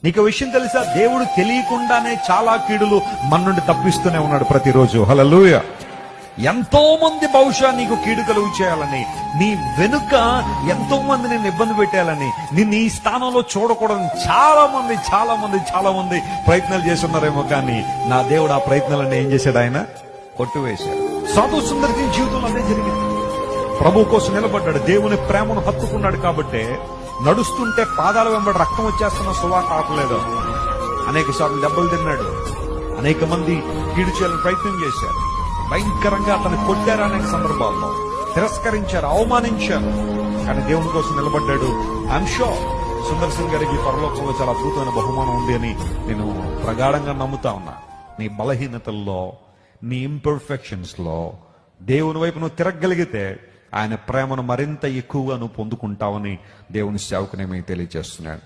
నీకు విషయం తెలుసా, దేవుడు తెలియకుండానే చాలా కీడులు మన నుండి తప్పిస్తూనే ఉన్నాడు ప్రతిరోజు. హల్లెలూయా. ఎంతో మంది బహుశా నీకు కీడు కలుగు చేయాలని, నీ వెనుక ఎంతో మంది నిన్ను ఇబ్బంది పెట్టాలని, నిన్ను ఈ స్థానంలో చూడకూడదని చాలా మంది ప్రయత్నాలు చేస్తున్నారేమో. కానీ నా దేవుడు ఆ ప్రయత్నాలన్నీ ఏం చేశాడు? ఆయన కొట్టువేశాడు. సాధు సుందరికి జీవితంలో అదే జరిగింది. ప్రభు కోసం నిలబడ్డాడు, దేవుని ప్రేమను హత్తుకున్నాడు. కాబట్టి నడుస్తుంటే పాదాల వెంబడి రక్తం వచ్చేస్తున్న సువార్త ఆపలేదు. అనేక సార్లు దెబ్బలు తిన్నాడు. అనేక మంది కీడు చేయాలని ప్రయత్నం చేశారు. భయంకరంగా అతను కొట్టారు. అనేక సందర్భాల్లో తిరస్కరించారు, అవమానించారు. కానీ దేవుని కోసం నిలబడ్డాడు. ఐఎమ్ షూర్ సుందర్ సింగ్ గారికి పరలోకంలో చాలా అద్భుతమైన బహుమానం ఉంది అని నేను ప్రగాఢంగా నమ్ముతా ఉన్నా. నీ బలహీనతల్లో, నీ ఇంపర్ఫెక్షన్స్ లో దేవుని వైపు నువ్వు తిరగగలిగితే ఆయన ప్రేమను మరింత ఎక్కువగా నువ్వు పొందుకుంటావని దేవుని సేవకునే మీకు తెలియజేస్తున్నాడు.